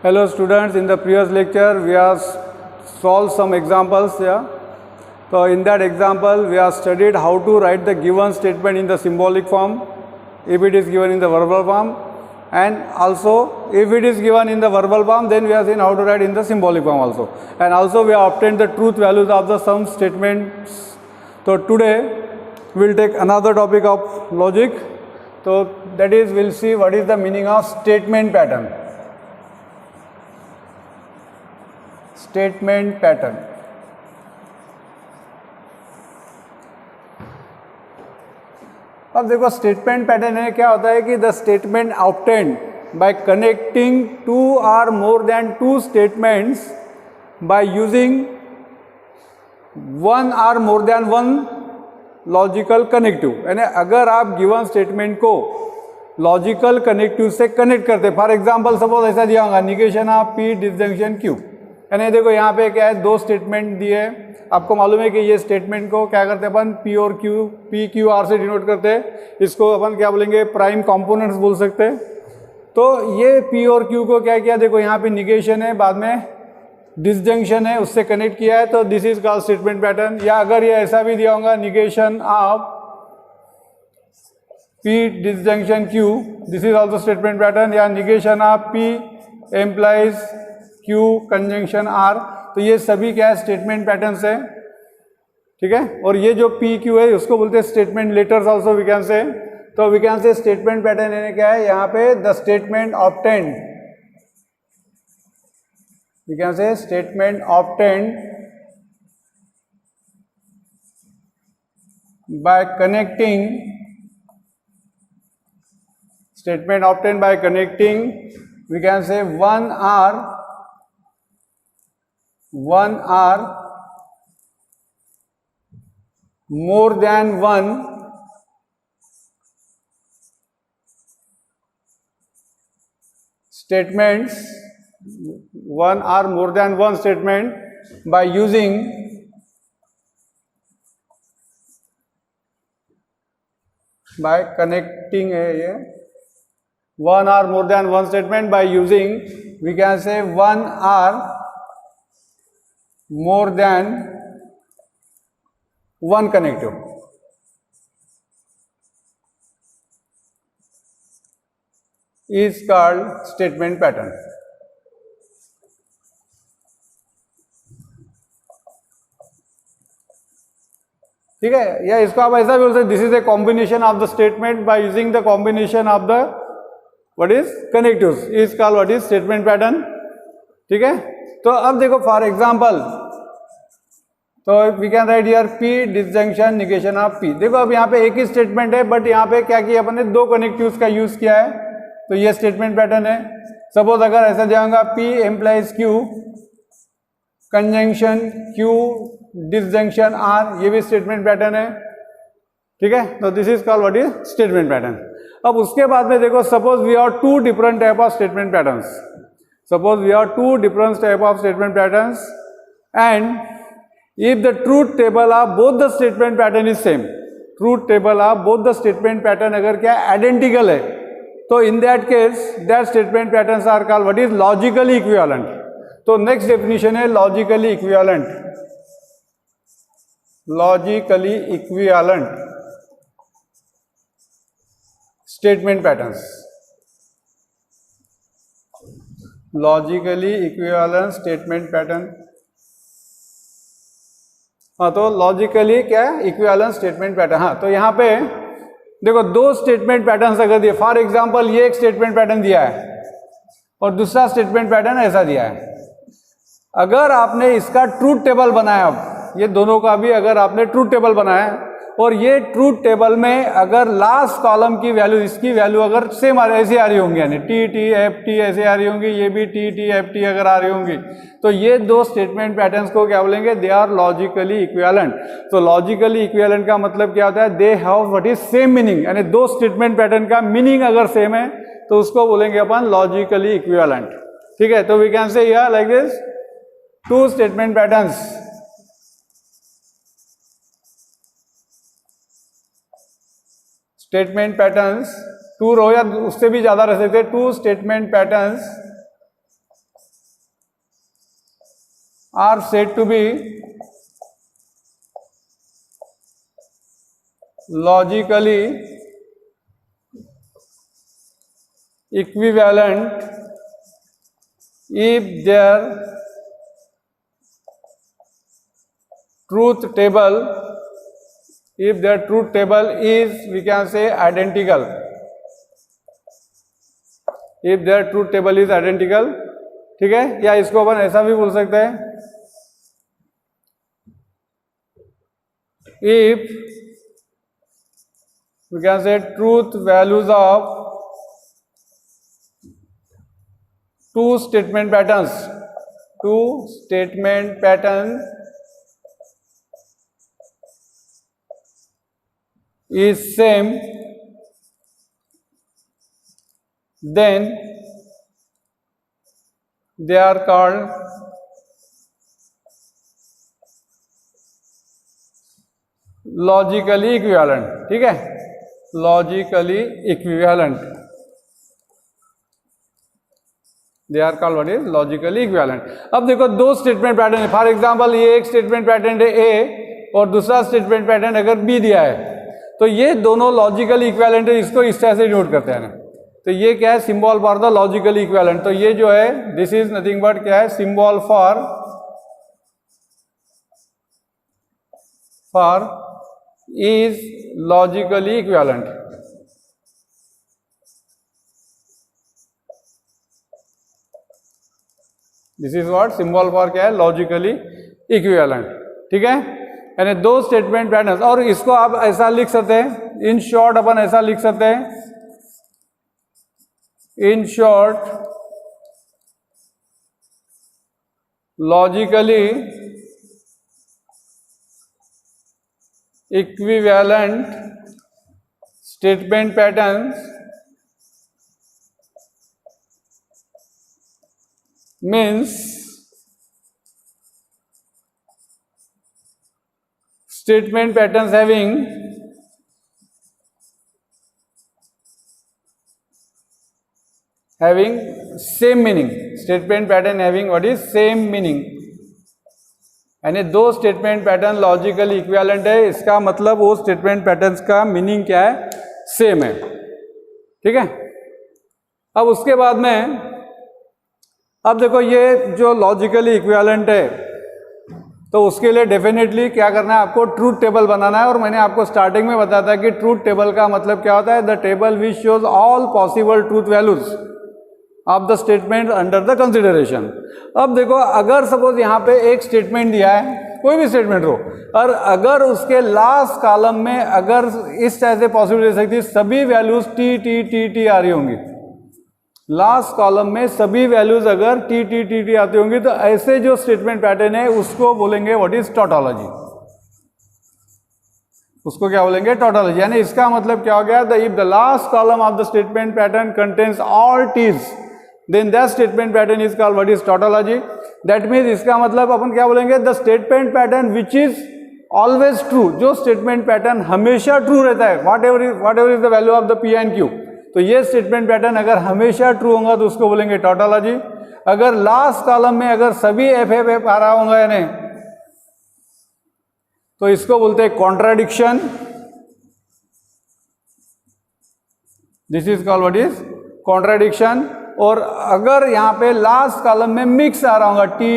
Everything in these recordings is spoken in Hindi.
Hello students, in the previous lecture we have solved some examples here. So in that example we have studied how to write the given statement in the symbolic form if it is given in the verbal form, and also if it is given in the verbal form then we have seen how to write in the symbolic form also, and also we have obtained the truth values of the sum statements. So today we will take another topic of logic. So that is, we will see what is the meaning of statement pattern. Statement pattern. अब देखो स्टेटमेंट पैटर्न है क्या होता है कि the statement obtained by connecting two or more than two statements by using one or more than one logical connective. यानी अगर आप गिवन स्टेटमेंट को लॉजिकल कनेक्टिव से कनेक्ट करते, फॉर एग्जांपल सपोज ऐसा दिया होगा negation of P disjunction Q. यानी देखो यहाँ पे क्या है, दो स्टेटमेंट दिए. आपको मालूम है कि ये स्टेटमेंट को क्या करते हैं अपन पी और क्यू, पी क्यू आर से डिनोट करते हैं. इसको अपन क्या बोलेंगे, प्राइम कंपोनेंट्स बोल सकते हैं. तो ये पी और क्यू को क्या किया, देखो यहाँ पे निगेशन है, बाद में डिसजंक्शन है, उससे कनेक्ट किया है, तो this is called statement pattern. या अगर ये ऐसा भी दिया होगा negation of P disjunction q, this is also statement pattern. या negation of p implies Q conjunction r, तो ये सभी क्या है, स्टेटमेंट पैटर्न्स है. ठीक है. और ये जो पी क्यू है उसको बोलते हैं statement letters also we can say. तो we can say statement pattern यानी क्या है, यहाँ पे the statement obtained, we can say statement obtained by connecting, statement obtained by connecting we can say one or more than one statements, one or more than one statement by using by connecting one or more than one statement by using, we can say one or more than one connective. Is called statement pattern. ठीक है. या इसको आप ऐसा भी बोल सकते, this is a combination of the statement by using the combination of the what is connectives, is called what is statement pattern. ठीक है. तो अब देखो फॉर एग्जाम्पल, तो we can write here P disjunction negation of P. देखो अब यहाँ पे एक ही स्टेटमेंट है, बट यहाँ पे क्या किया अपन ने, दो कनेक्टिव्स का यूज किया है. तो ये स्टेटमेंट पैटर्न है. सपोज अगर ऐसा जाऊंगा P implies Q conjunction Q disjunction R, ये भी स्टेटमेंट पैटर्न है. ठीक है. तो this is called what is statement pattern. अब उसके बाद में देखो, suppose we are two different type of statement patterns. Suppose we have two different type of statement patterns, and if the truth table of both the statement pattern is same, truth table of both the statement pattern अगर क्या identical है, तो in that case that statement patterns are called what is logically equivalent. तो next definition है logically equivalent. Logically equivalent statement patterns. Logically equivalent statement pattern. हाँ, तो लॉजिकली क्या है, इक्विवेलेंट स्टेटमेंट पैटर्न. हाँ, तो यहाँ पे देखो दो स्टेटमेंट पैटर्न अगर दिए, फॉर एग्जांपल ये एक स्टेटमेंट पैटर्न दिया है और दूसरा स्टेटमेंट पैटर्न ऐसा दिया है. अगर आपने इसका ट्रूथ टेबल बनाया, अब ये दोनों का भी अगर आपने ट्रूथ टेबल बनाया और ये ट्रूथ टेबल में अगर लास्ट कॉलम की वैल्यू, इसकी वैल्यू अगर सेम ऐसी आ रही होंगी, यानी टी टी एफ टी ऐसे आ रही होंगी, ये भी टी टी एफ टी अगर आ रही होंगी, तो ये दो स्टेटमेंट पैटर्न्स को क्या बोलेंगे, दे आर लॉजिकली इक्विवेलेंट. तो लॉजिकली इक्विवेलेंट का मतलब क्या होता है, they have what is same meaning. यानी दो स्टेटमेंट पैटर्न का मीनिंग अगर सेम है तो उसको बोलेंगे अपन लॉजिकली इक्विवेलेंट. ठीक है. तो we can say here like this, two statement patterns statement patterns, two row या उससे भी ज्यादा रह सकते हैं, two statement patterns are said to be logically equivalent if their truth table is, we can say, identical. If their truth table is identical, ठीक है, या इसको अपन ऐसा भी बोल सकते हैं, if we can say truth values of two statement patterns is same, then they are called logically equivalent. ठीक है, logically equivalent, they are called what is logically equivalent. अब देखो दो स्टेटमेंट पैटर्न है, फॉर एग्जांपल ये एक स्टेटमेंट पैटर्न है ए और दूसरा स्टेटमेंट पैटर्न अगर बी दिया है, तो ये दोनों लॉजिकली इक्विवेलेंट है, इसको इस तरह से नोट करते हैं ना. तो ये क्या है, symbol for the logically equivalent. तो ये जो है दिस इज नथिंग बट क्या है, symbol for is logically equivalent. This is what symbol for क्या है, लॉजिकली इक्विवेलेंट. ठीक है, यानी दो स्टेटमेंट पैटर्न. और इसको आप ऐसा लिख सकते हैं, इन शॉर्ट अपन ऐसा लिख सकते हैं, in short logically equivalent statement patterns means statement patterns having same meaning. Statement pattern having what is same meaning. यानी दो स्टेटमेंट पैटर्न लॉजिकली इक्विवेलेंट है, इसका मतलब वो स्टेटमेंट पैटर्न्स का मीनिंग क्या है, सेम है. ठीक है, अब उसके बाद में अब देखो ये जो लॉजिकली इक्विवेलेंट है, तो उसके लिए डेफिनेटली क्या करना है, आपको ट्रूथ टेबल बनाना है. और मैंने आपको स्टार्टिंग में बताया था कि ट्रूथ टेबल का मतलब क्या होता है, the table which shows all possible truth values of the statement under the consideration. अब देखो अगर सपोज यहाँ पे एक स्टेटमेंट दिया है, कोई भी स्टेटमेंट हो, और अगर उसके लास्ट कॉलम में अगर इस तरह से पॉसिबल दे सकती है, सभी values T T T T आ रही होंगी, लास्ट कॉलम में सभी वैल्यूज अगर टी टी टी टी आती होंगी, तो ऐसे जो स्टेटमेंट पैटर्न है उसको बोलेंगे व्हाट इज टोटोलॉजी. उसको क्या बोलेंगे, टोटोलॉजी. यानी इसका मतलब क्या हो गया, the if the last column of the statement pattern contains all Ts, then that statement pattern is called what is tautology. That means इसका मतलब अपन क्या बोलेंगे, the statement pattern which is always true, जो स्टेटमेंट पैटर्न हमेशा ट्रू रहता है, whatever is the value of the P and Q. तो ये स्टेटमेंट पैटर्न अगर हमेशा ट्रू होगा तो उसको बोलेंगे टोटोलॉजी. अगर लास्ट कॉलम में अगर सभी एफ एफ एफ आ रहा होगा यानी, तो इसको बोलते हैं contradiction. This is called what is contradiction. और अगर यहाँ पे लास्ट कॉलम में मिक्स आ रहा होगा, टी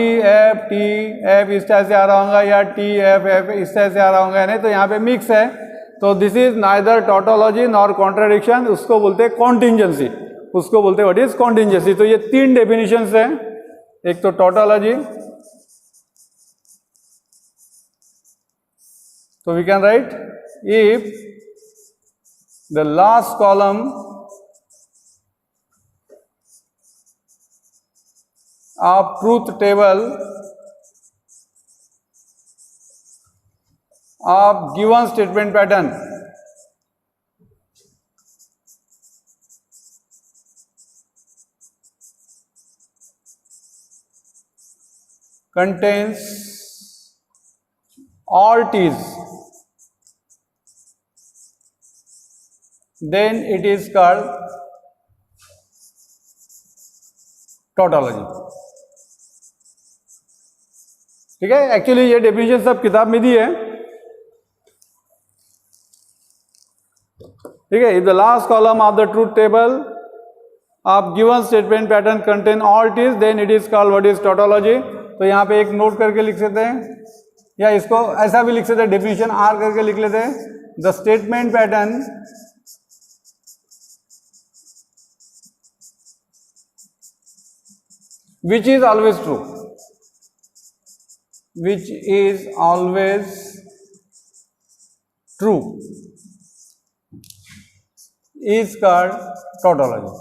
एफ इस तरह से आ रहा होगा, या टी एफ एफ इस तरह से आ रहा होगा, यानी तो यहाँ पे मिक्स है, तो this is neither tautology nor contradiction. उसको बोलते हैं कॉन्टिंजेंसी. उसको बोलते हैं व्हाट इज कॉन्टिंजेंसी. तो ये तीन डेफिनेशंस हैं, एक तो टोटोलॉजी, तो we can write if the last column of truth table of given statement pattern contains all t's, then it is called tautology. ठीक है, एक्चुअली ये डेफिनेशन सब किताब में दी है। ठीक है, if the last column of the truth table of given statement pattern contain all it is then it is called what is tautology. तो यहाँ पे एक नोट करके लिख सकते हैं, या इसको ऐसा भी लिख सकते हैं, डेफिनेशन आर करके लिख लेते हैं। The statement pattern which is always true, which is always true is called tautology।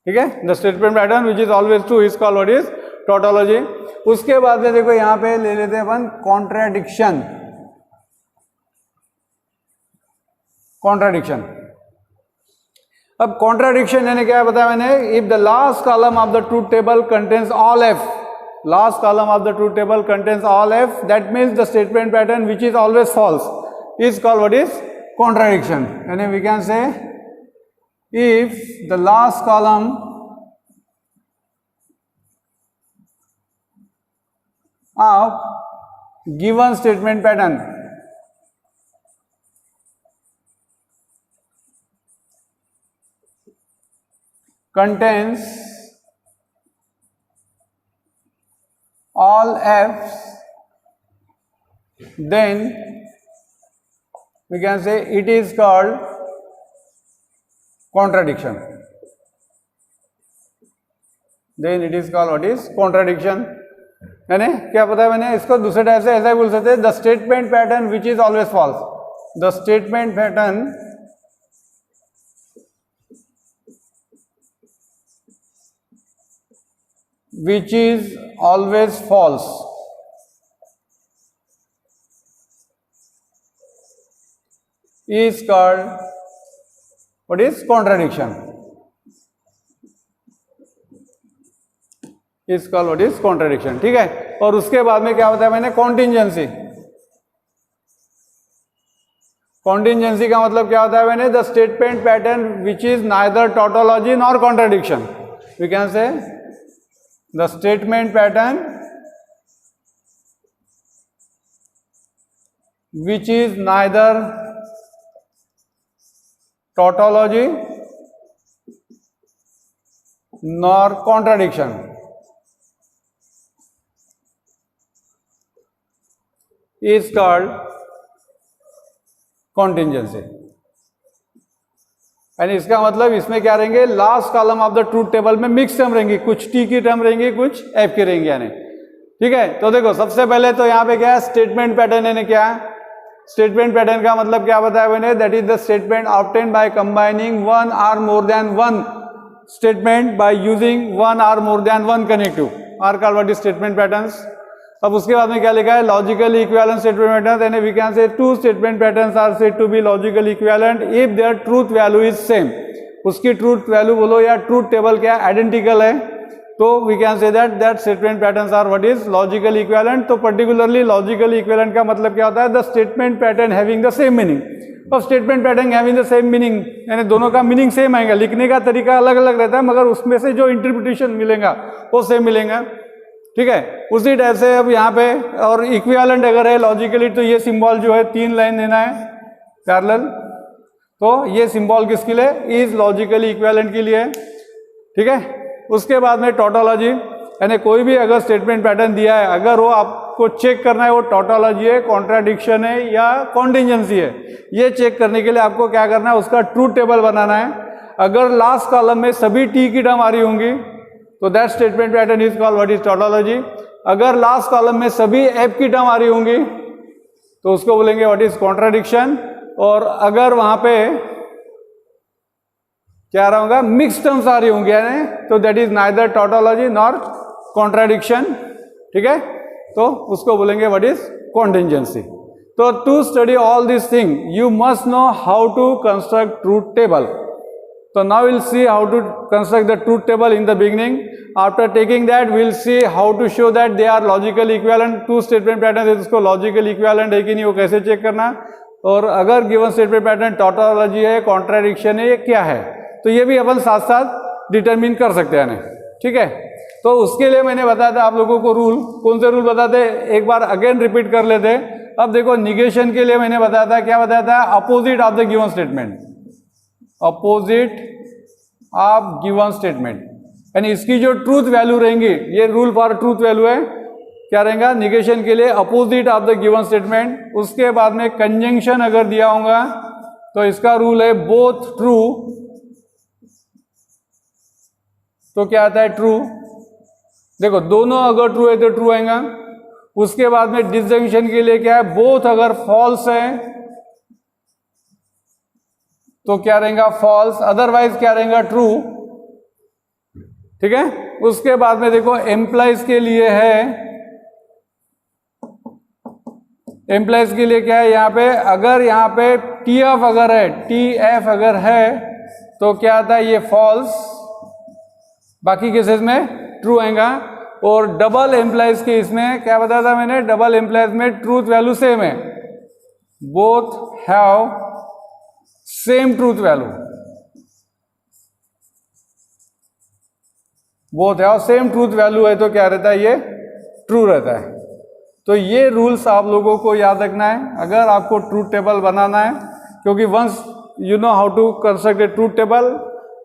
ठीक है, the statement pattern which is always true is called what is tautology. उसके बाद में देखो यहां पे ले लेते हैं अपन कॉन्ट्राडिक्शन। कॉन्ट्राडिक्शन, अब कॉन्ट्राडिक्शन यानी क्या बताया मैंने, if the last column of the truth table contains all F, last column of the truth table contains all F, that means the statement pattern which is always false is called what is contradiction. यानी वी कैन से if the last column of given statement pattern contains all f's, then we can say it is called contradiction, then it is called what is contradiction। यानी क्या पता है मैंने इसको दूसरे टाइप से ऐसा ही बोल सकते हैं, the statement pattern which is always false, the statement pattern which is always false is called what is contradiction, is called what is contradiction। ठीक है, और उसके बाद में क्या होता है मैंने कॉन्टिंजेंसी। कॉन्टिंजेंसी का मतलब क्या होता है मैंने, the statement pattern which is neither tautology nor contradiction. We can say the statement pattern which is neither tautology nor contradiction is called contingency। यानी इसका मतलब इसमें क्या रहेंगे, last column of the truth table में मिक्स टर्म रहेंगी, कुछ टी की टर्म रहेंगी, कुछ एफ की रहेंगी यानी। ठीक है, तो देखो सबसे पहले तो यहाँ पे क्या है, स्टेटमेंट पैटर्न यानी क्या है, स्टेटमेंट पैटर्न का मतलब क्या बताया मैंने, that is the statement obtained by combining one or more than one statement by using one or more than one connective are called what is statement patterns. अब उसके बाद में क्या लिखा है, लॉजिकली इक्विवेलेंट स्टेटमेंट पैटर्न्स, यानी we can say two statement patterns are said to be logically equivalent if their truth value is same. उसकी ट्रूथ वैल्यू बोलो या ट्रूथ टेबल क्या आइडेंटिकल है, तो we can say that statement patterns are what is logically equivalent. तो पर्टिकुलरली लॉजिकली इक्विवेलेंट का मतलब क्या होता है, the statement pattern having the same meaning. अब statement pattern having the same meaning यानी दोनों का मीनिंग सेम आएगा, लिखने का तरीका अलग अलग रहता है मगर उसमें से जो इंटरप्रिटेशन मिलेगा वो सेम मिलेगा। ठीक है, उसी टाइप से अब यहाँ पे और इक्विवेलेंट अगर है लॉजिकली, तो ये सिंबल जो है 3 लाइन देना है पैरेलल, तो ये सिंबल किसके लिए, इज लॉजिकली इक्विवेलेंट के लिए। ठीक है, उसके बाद में टोटोलॉजी, यानी कोई भी अगर स्टेटमेंट पैटर्न दिया है, अगर वो आपको चेक करना है वो टोटोलॉजी है, कॉन्ट्राडिक्शन है या कॉन्टिंजेंसी है, ये चेक करने के लिए आपको क्या करना है, उसका ट्रूथ टेबल बनाना है। अगर लास्ट कॉलम में सभी टी की टर्म आ रही होंगी तो that statement pattern is called what is tautology. अगर लास्ट कॉलम में सभी एफ की टर्म आ रही होंगी तो उसको बोलेंगे व्हाट इज कॉन्ट्राडिक्शन। और अगर वहां पे क्या रहा होगा, मिक्स टर्म्स आ रही होंगी यानी, तो that is neither tautology nor contradiction. ठीक है, तो उसको बोलेंगे व्हाट इज कॉन्टिंजेंसी। तो to study all this thing you must know how to construct truth table. So now we'll see how to construct the truth table in the beginning. After taking that, we'll see how to show that they are logically equivalent. Two statement patterns है, उसको logically equivalent है कि नहीं वो कैसे चेक करना, और अगर given statement pattern tautology है, contradiction है, ये क्या है, तो ये भी अपन साथ साथ डिटरमिन कर सकते हैं। ठीक है। तो उसके लिए मैंने बताया था आप लोगों को रूल, कौन से रूल बताते, एक बार अगेन रिपीट कर लेते। अब देखो निगेशन के लिए मैंने बताया था, क्या बताया था, opposite of the given statement, opposite of given statement, यानी इसकी जो ट्रूथ वैल्यू रहेंगी, ये रूल फॉर ट्रूथ वैल्यू है, क्या रहेगा निगेशन के लिए opposite of the given statement. उसके बाद में कंजंक्शन अगर दिया होगा तो इसका रूल है बोथ ट्रू, तो क्या आता है ट्रू, देखो दोनों अगर ट्रू है तो ट्रू आएगा। उसके बाद में डिसजंक्शन के लिए क्या है, बोथ अगर फॉल्स है तो क्या रहेगा फॉल्स, अदरवाइज क्या रहेगा ट्रू, ठीक है। उसके बाद में देखो एम्प्लॉइज के लिए है, एम्प्लॉइज के लिए क्या है, यहां पे अगर यहां पे टी एफ अगर है, टी एफ अगर है तो क्या आता है ये फॉल्स, बाकी केसेस में ट्रू आएगा। और डबल एम्प्लॉइज के इसमें क्या बताया था मैंने, डबल एम्प्लॉइज में ट्रूथ वैल्यू सेम है, both have same truth value, both have same truth value है तो क्या रहता है ये ट्रू रहता है। तो ये रूल्स आप लोगों को याद रखना है अगर आपको ट्रूथ टेबल बनाना है, क्योंकि once you know how to construct a truth table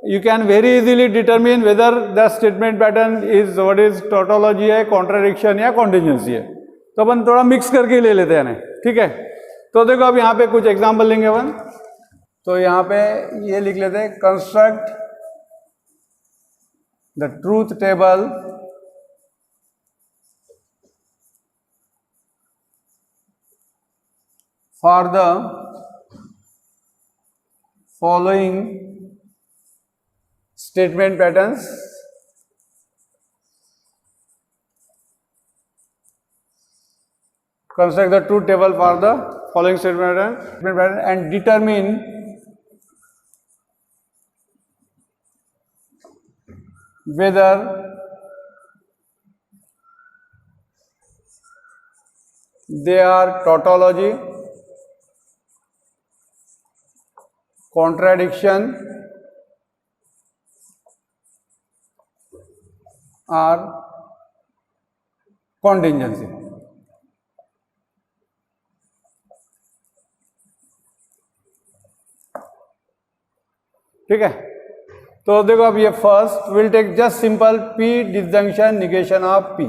you can very easily determine whether the statement pattern is what is tautology है, contradiction या contingency है। तो अपन थोड़ा मिक्स करके ले लेते हैं ना, ठीक है। तो देखो अब यहाँ पे कुछ एग्जांपल लेंगे अपन, तो यहाँ पे ये लिख लेते हैं, construct the truth table for the following statement patterns, construct the truth table for the following statement pattern and determine whether they are tautology, contradiction और कॉन्टिंजेंसी। ठीक है, तो देखो अब ये first will take just simple P disjunction negation of P.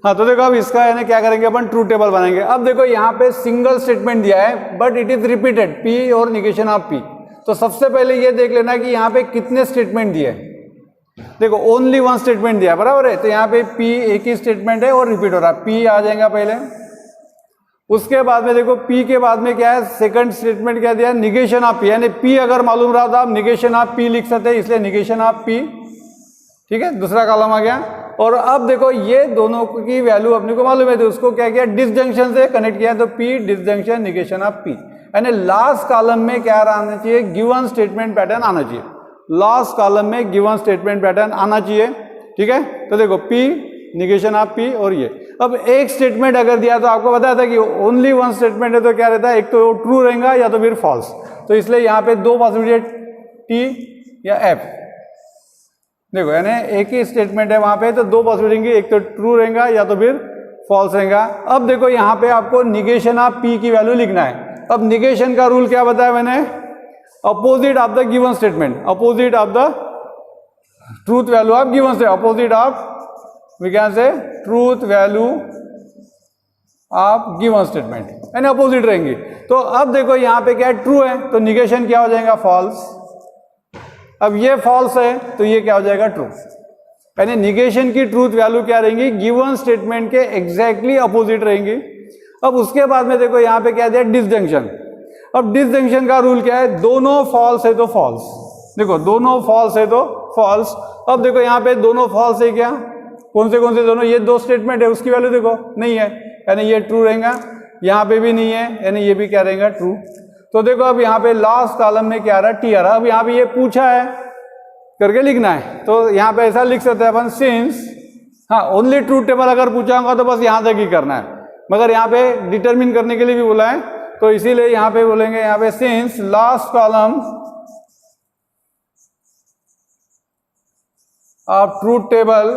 हाँ तो देखो अब इसका है ना क्या करेंगे अपन, ट्रूथ टेबल बनाएंगे। अब देखो यहाँ पे सिंगल स्टेटमेंट दिया है but it is repeated, P और निगेशन ऑफ पी। तो सबसे पहले ये देख लेना कि यहाँ पे कितने स्टेटमेंट दिए हैं। देखो ओनली वन स्टेटमेंट दिया, बराबर है, तो यहाँ पे P एक ही स्टेटमेंट है और रिपीट हो रहा है, P आ जाएगा पहले। उसके बाद में देखो P के बाद में क्या है, सेकंड स्टेटमेंट क्या दिया, निगेशन ऑफ P, यानी P अगर मालूम रहा तो आप निगेशन ऑफ P लिख सकते हैं, इसलिए निगेशन ऑफ P, ठीक है, दूसरा कॉलम आ गया। और अब देखो ये दोनों की वैल्यू अपने को मालूम है तो उसको क्या किया, डिसजंक्शन से कनेक्ट किया, तो P disjunction negation of P, यानी लास्ट कॉलम में क्या आना चाहिए, गिवन स्टेटमेंट पैटर्न आना चाहिए, लास्ट कॉलम में गिवन स्टेटमेंट पैटर्न आना चाहिए, ठीक है। तो देखो P निगेशन ऑफ P और ये। अब एक स्टेटमेंट अगर दिया तो आपको बताया था कि ओनली वन स्टेटमेंट है तो क्या रहता है, एक तो ट्रू रहेगा या तो फिर फॉल्स, तो इसलिए यहाँ पे दो पॉसिबिलिटी T या F। देखो यानी एक ही स्टेटमेंट है वहां पे तो दो पॉसिबिलिटी, एक तो ट्रू रहेगा या तो फिर फॉल्स रहेगा। अब देखो यहाँ पे आपको निगेशन ऑफ P की वैल्यू लिखना है। अब निगेशन का रूल क्या बताया मैंने, opposite of the given statement, opposite of the truth value of given statement, opposite of we can say truth value of given statement, यानी opposite रहेंगी। तो अब देखो यहाँ पे क्या है, ट्रू है तो निगेशन क्या हो जाएगा, फॉल्स। अब ये फॉल्स है तो ये क्या हो जाएगा, ट्रू। यानी निगेशन की ट्रूथ वैल्यू क्या रहेंगी, गिवन स्टेटमेंट के एग्जैक्टली अपोजिट रहेंगी। अब उसके बाद में देखो यहाँ पे क्या दिया, डिसजंक्शन। अब डिसजंक्शन का रूल क्या है, दोनों फॉल्स है तो फॉल्स, देखो दोनों फॉल्स है तो फॉल्स। अब देखो यहाँ पे दोनों फॉल्स है क्या, कौन से दोनों, ये दो स्टेटमेंट है उसकी वैल्यू देखो नहीं है, यानी ये ट्रू रहेगा, यहाँ पे भी नहीं है यानी ये भी क्या रहेगा, ट्रू। तो देखो अब यहाँ पे लास्ट कॉलम में क्या आ रहा है, टी आ रहा है। अब यहाँ पे ये पूछा है करके लिखना है तो यहाँ पे ऐसा लिख सकते हैं अपन, सिंस, हाँ ओनली ट्रूथ टेबल अगर पूछा होगा तो बस यहाँ तक ही करना है, मगर यहाँ पे डिटरमिन करने के लिए भी बोला है तो इसीलिए यहाँ पे बोलेंगे, यहाँ पे since last column of truth table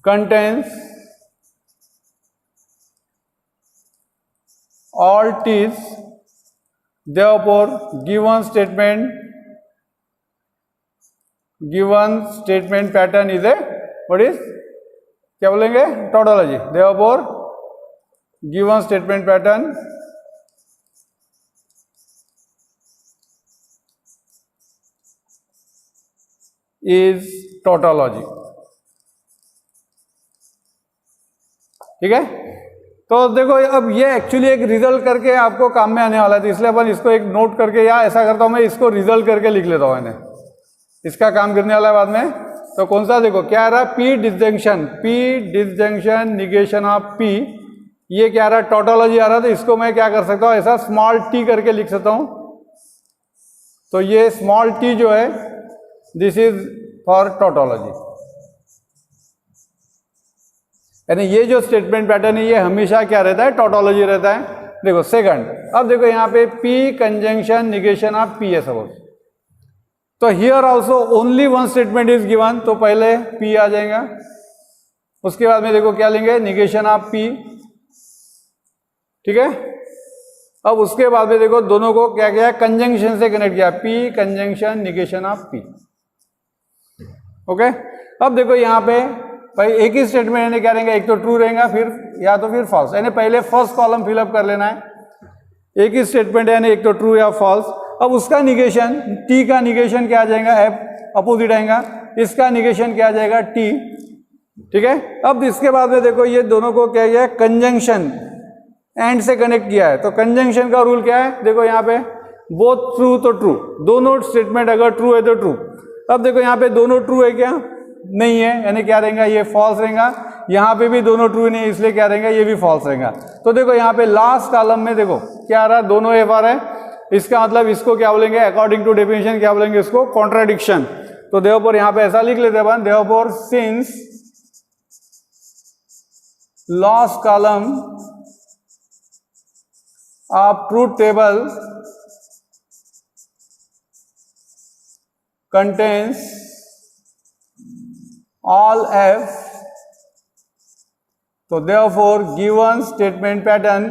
contains all t's, therefore given statement pattern is a what is क्या बोलेंगे tautology. Therefore given statement pattern is tautology. ठीक है, तो देखो अब ये एक्चुअली एक रिजल्ट करके आपको काम में आने वाला है, तो इसलिए अपन इसको एक नोट करके, या ऐसा करता हूं मैं इसको रिजल्ट करके लिख लेता हूं, मैंने इसका काम करने वाला है बाद में. तो कौन सा देखो क्या आ रहा, P disjunction negation of P, ये क्या आ रहा टोटोलॉजी आ रहा, तो इसको मैं क्या कर सकता हूं ऐसा स्मॉल टी करके लिख सकता हूं. तो ये स्मॉल टी जो है दिस इज फॉर टोटोलॉजी, यानी ये जो स्टेटमेंट पैटर्न है ये हमेशा क्या रहता है टोटोलॉजी रहता है. देखो सेकंड, अब देखो यहाँ पे P conjunction negation of P है सपोज, तो here also only one statement is given, तो पहले पी आ जाएगा, उसके बाद में देखो क्या लेंगे निगेशन ऑफ पी. ठीक है, अब उसके बाद में देखो दोनों को क्या किया कंजंक्शन से कनेक्ट किया, P conjunction negation of P. Okay, अब देखो यहाँ पे भाई एक ही स्टेटमेंट यानी क्या रहेगा, एक तो ट्रू रहेगा फिर या तो फिर फॉल्स, यानी पहले फर्स्ट कॉलम फिलअप कर लेना है. एक ही स्टेटमेंट यानी एक तो ट्रू या फॉल्स. अब उसका निगेशन टी का निगेशन क्या आ जाएगा, एफ अपोजिट आएगा, इसका निगेशन क्या आ जाएगा टी. ठीक है, अब इसके बाद में देखो ये दोनों को क्या किया कंजंक्शन एंड से कनेक्ट किया है. तो कंजंक्शन का रूल क्या है, देखो यहाँ पे बोथ ट्रू तो ट्रू, दोनों स्टेटमेंट अगर ट्रू है तो ट्रू. अब देखो यहाँ पे दोनों ट्रू है क्या, नहीं है, यानी क्या रहेगा ये फॉल्स रहेगा. यहाँ पे भी दोनों ट्रू नहीं, इसलिए क्या रहेगा ये भी फॉल्स रहेगा. तो देखो यहाँ पे लास्ट कॉलम में देखो क्या आ रहा, दोनों एफ आ रहा है, इसका मतलब इसको क्या बोलेंगे अकॉर्डिंग टू डेफिनेशन क्या बोलेंगे इसको कॉन्ट्राडिक्शन. तो देयरफॉर यहाँ पे ऐसा लिख लेते हैं अपन, therefore since last column of truth table contains all f, so therefore given statement pattern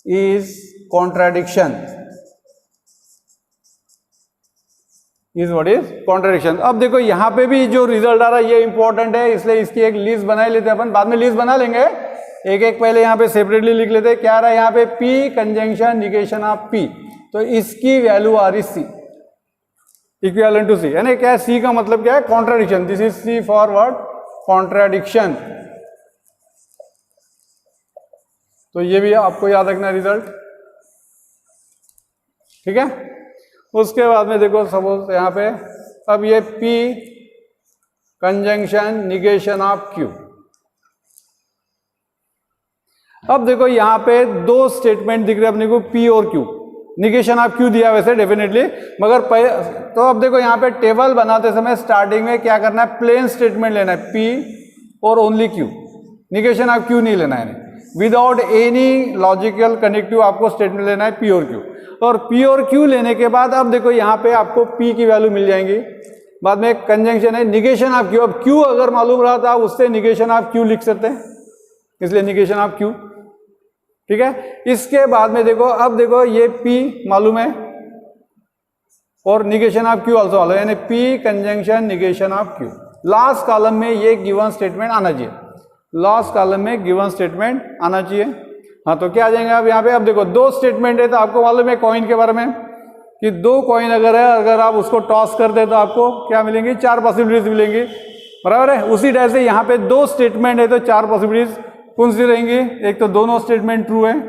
is contradiction, is what is contradiction. अब देखो यहाँ पे भी जो रिजल्ट आ रहा है ये इंपॉर्टेंट है, इसलिए इसकी एक लिस्ट बना लेते हैं अपन, बाद में लिस्ट बना लेंगे, एक एक पहले यहाँ पे सेपरेटली लिख लेते हैं. क्या आ रहा है यहाँ पे P conjunction negation of P, तो इसकी वैल्यू आ रही सी इक्विवेलेंट टू सी, यानी क्या सी का मतलब क्या है contradiction. This is C for what contradiction. तो ये भी आपको याद रखना रिजल्ट. ठीक है, उसके बाद में देखो सपोज यहाँ पे अब ये P conjunction negation of Q. अब देखो यहाँ पे दो स्टेटमेंट दिख रहे हैं अपने को पी और क्यू, निगेशन ऑफ क्यू दिया वैसे डेफिनेटली, मगर तो अब देखो यहाँ पे टेबल बनाते समय स्टार्टिंग में क्या करना है प्लेन स्टेटमेंट लेना है पी और only Q, negation of Q नहीं लेना है. विदाउट एनी लॉजिकल कनेक्टिव आपको स्टेटमेंट लेना है पी और क्यू. और पी और क्यू लेने के बाद अब देखो यहाँ पे आपको पी की वैल्यू मिल जाएंगी, बाद में कंजंक्शन है निगेशन ऑफ क्यू. अब क्यू अगर मालूम रहा था उससे निगेशन ऑफ क्यू लिख सकते हैं, इसलिए निगेशन ऑफ क्यू. ठीक है, इसके बाद में देखो अब देखो ये P मालूम है और निगेशन ऑफ Q आल्सो मालूम है, यानी P conjunction negation of Q. Last column में ये गिवन स्टेटमेंट आना चाहिए, लास्ट कॉलम में गिवन स्टेटमेंट आना चाहिए. हाँ, तो क्या आ जाएंगे अब यहाँ पे, अब देखो दो स्टेटमेंट है, तो आपको मालूम है कॉइन के बारे में कि दो कॉइन अगर है, अगर आप उसको टॉस कर दे तो आपको क्या मिलेंगी, चार पॉसिबिलिटीज मिलेंगी, बराबर है. उसी तरह से यहाँ पे दो स्टेटमेंट है तो चार पॉसिबिलिटीज कौन सी रहेंगी, एक तो दोनों स्टेटमेंट ट्रू है,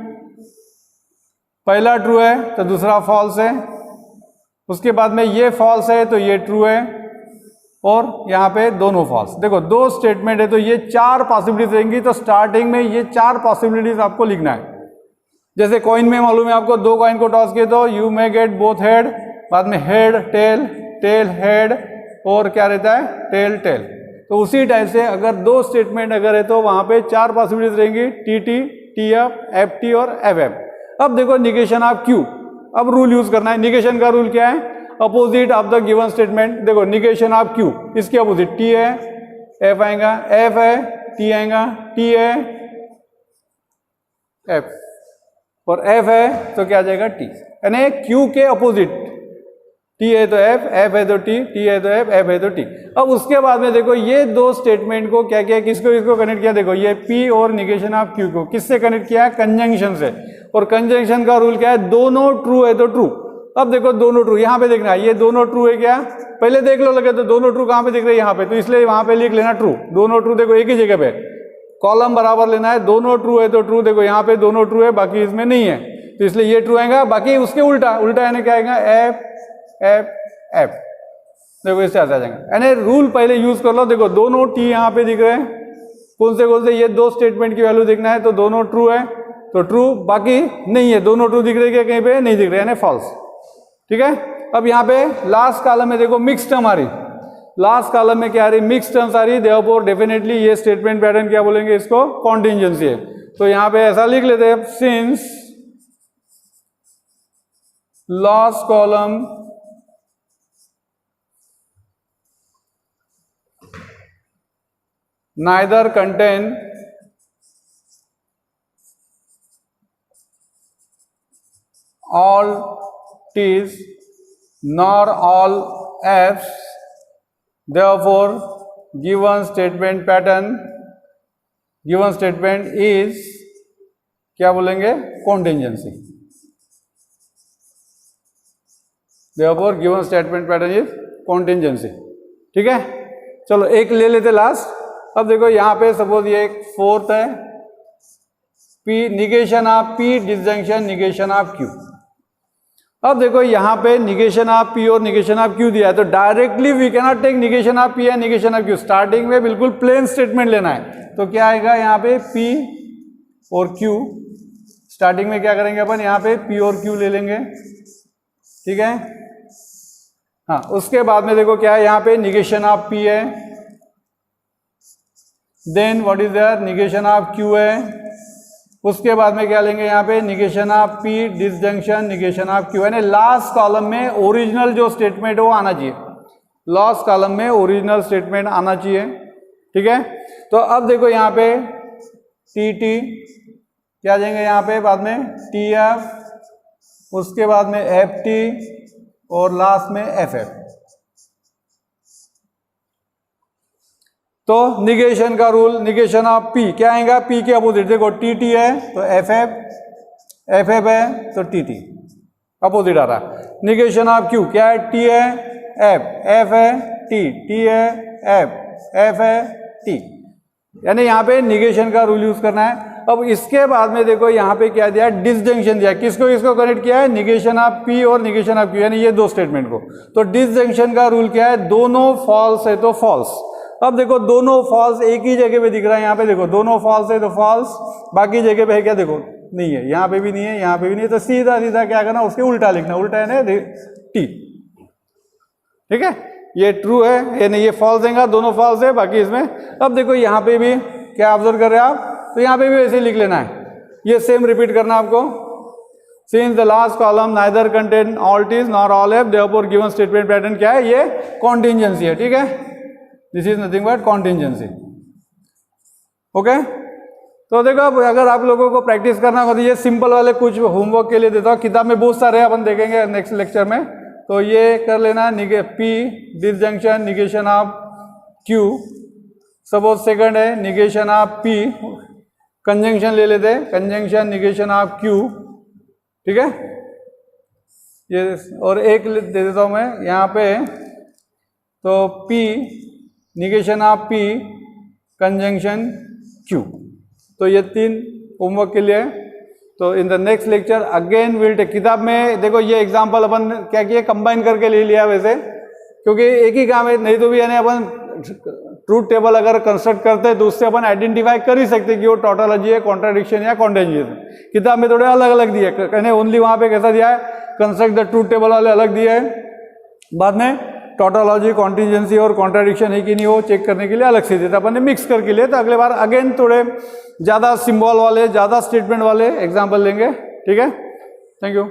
पहला ट्रू है तो दूसरा फॉल्स है, उसके बाद में ये फॉल्स है तो ये ट्रू है, और यहाँ पे दोनों फॉल्स. देखो दो स्टेटमेंट है तो ये चार पॉसिबिलिटीज रहेंगी. तो स्टार्टिंग में ये चार पॉसिबिलिटीज आपको लिखना है. जैसे कॉइन में मालूम है आपको, दो कॉइन को टॉस किए तो you may get both head, बाद में हेड टेल, टेल हेड, और क्या रहता है टेल टेल. तो उसी टाइप से अगर दो स्टेटमेंट अगर है तो वहां पे चार पॉसिबिलिटीज रहेंगी, T T, T F, F T और एफ एफ। अब देखो निगेशन ऑफ क्यू, अब रूल यूज करना है। निगेशन का रूल क्या है? Opposite of the given statement. देखो निगेशन ऑफ क्यू, इसके अपोजिट टी है, एफ आएगा, एफ है, टी आएगा, टी है, एफ, और एफ है तो क्या आ जाएगा? टी। यानी क्यू के अपोजिट, टी है तो एफ, एफ है तो टी, टी है तो एफ है तो टी। अब उसके बाद में देखो ये दो स्टेटमेंट को क्या किया, किसको किसको कनेक्ट किया? देखो ये पी और निगेशन ऑफ क्यू को किससे कनेक्ट किया? कंजंक्शन से। और कंजंक्शन का रूल क्या है? दोनों ट्रू है तो ट्रू। अब देखो दोनों ट्रू, यहाँ पे देखना ये दोनों ट्रू है क्या? पहले देख लो लगे तो दोनों ट्रू कहाँ पे दिख रहे हैं? यहाँ पे, तो इसलिए वहां पे लिख लेना ट्रू। दोनों ट्रू देखो एक ही जगह पे, कॉलम बराबर लेना है। दोनों ट्रू है तो ट्रू, देखो यहाँ पे दोनों ट्रू है, बाकी इसमें नहीं है, तो इसलिए ये ट्रू आएगा। बाकी उसके उल्टा, उल्टा यानी क्या आएगा? F F F. देखो इससे आ जाएगा। यानी रूल पहले यूज कर लो। देखो दोनों टी यहाँ पे दिख रहे हैं, कौन से ये दो स्टेटमेंट की वैल्यू देखना है, तो दोनों ट्रू है तो ट्रू, बाकी नहीं है। दोनों ट्रू दिख रहे क्या? कहीं पे नहीं दिख रहे, यानी फॉल्स। ठीक है। अब यहाँ पे लास्ट कॉलम में देखो मिक्स टर्म आ रही, लास्ट कॉलम में क्या आ रही? मिक्स टर्म्स आ रही। देयरफॉर डेफिनेटली ये स्टेटमेंट पैटर्न क्या बोलेंगे? इसको कॉन्टिंजेंसी है। तो यहाँ पे ऐसा लिख लेते हैं, since last column neither contain all t's nor all f's, therefore given statement pattern, given statement is क्या बोलेंगे? contingency। therefore given statement pattern is contingency। ठीक है, चलो एक ले लेते लास्ट। अब देखो यहाँ पे सपोज ये एक फोर्थ है, P negation of P disjunction negation of Q. अब देखो यहाँ पे निगेशन ऑफ पी और निगेशन ऑफ क्यू दिया है, तो directly we can not take negation of P and negation of Q. Starting में बिल्कुल प्लेन स्टेटमेंट लेना है। तो क्या आएगा यहाँ पे? पी और क्यू। स्टार्टिंग में क्या करेंगे अपन? यहाँ पे पी और क्यू ले लेंगे। ठीक है, हाँ। उसके बाद में देखो क्या है? यहाँ पे निगेशन ऑफ पी है, then what is there? Negation of Q है। उसके बाद में क्या लेंगे? यहाँ पे negation of P disjunction negation of Q. यानी लास्ट कॉलम में ओरिजिनल जो स्टेटमेंट है वो आना चाहिए, लास्ट कॉलम में ओरिजिनल स्टेटमेंट आना चाहिए। ठीक है, तो अब देखो यहाँ पे टी टी क्या आ जाएंगे? यहाँ पे बाद में टी एफ, उसके बाद में एफ टी और लास्ट में एफ एफ। तो निगेशन का रूल, निगेशन ऑफ पी क्या आएगा? पी के अपोजिट। देखो टी टी है तो एफ एफ, एफ एफ है तो टी टी, अपोजिट आ रहा। निगेशन ऑफ क्यू क्या है? टी है, एफ, एफ है, टी है, एफ, एफ है, टी। यानी यहाँ पे निगेशन का रूल यूज करना है। अब इसके बाद में देखो यहाँ पे क्या दिया? डिसजंक्शन दिया। किसको किसको कनेक्ट किया है? निगेशन ऑफ पी और निगेशन ऑफ क्यू, यानी ये दो स्टेटमेंट को। तो डिसजंक्शन का रूल क्या है? दोनों फॉल्स है तो फॉल्स। अब देखो दोनों फॉल्स एक ही जगह पे दिख रहा है। यहाँ पे देखो दोनों फॉल्स है तो फॉल्स, बाकी जगह पे है क्या? देखो नहीं है, यहाँ पे भी नहीं है, यहाँ पे भी नहीं है। तो सीधा सीधा क्या करना? उसके उल्टा लिखना। उल्टा है ना टी। ठीक है, ये ट्रू है, ये नहीं, ये फॉल्स देगा, दोनों फॉल्स है, बाकी इसमें। अब देखो यहाँ पे भी क्या ऑब्जर्व कर रहे हैं आप? तो यहाँ पे भी वैसे लिख लेना है, ये सेम रिपीट करना आपको। Since the last column neither contain all T's nor all F, therefore given statement pattern क्या है? ये कॉन्टिंजेंसी है। ठीक है, this is nothing but contingency. Okay, तो देखो अब अगर आप लोगों को प्रैक्टिस करना हो तो ये सिंपल वाले कुछ होमवर्क के लिए देता हूँ। किताब में बहुत सारे अपन देखेंगे नेक्स्ट लेक्चर में। तो ये कर लेना, P disjunction negation of Q. Suppose second है निगेशन ऑफ पी, कंजंक्शन ले लेते हैं, कंजंक्शन निगेशन ऑफ क्यू। ठीक है, ये और एक दे देता हूँ मैं यहाँ पे। तो P negation of P conjunction Q. तो ये तीन होमवर्क के लिए। तो in the next lecture again will take. किताब में देखो ये एग्जांपल अपन क्या किए? कंबाइन करके ले लिया वैसे, क्योंकि एक ही काम है। नहीं तो भी यानी अपन ट्रूथ टेबल अगर कंस्ट्रक्ट करते हैं तो उससे अपन आइडेंटिफाई कर ही सकते कि वो टोटोलॉजी है, कॉन्ट्राडिक्शन या कॉन्टिंजेंसी। किताब में थोड़े अलग अलग दिए, कहने ओनली वहाँ पे कैसा दिया है? कंस्ट्रक्ट द ट्रूथ टेबल वाले अलग दिए है, बाद में टोटोलॉजी, कॉन्टीजेंसी और कॉन्ट्राडिक्शन है कि नहीं वो चेक करने के लिए अलग से देता, अपन ने मिक्स करके लिए। तो अगले बार अगेन थोड़े ज़्यादा सिंबल वाले, ज़्यादा स्टेटमेंट वाले एग्जाम्पल लेंगे, ठीक है। Thank you.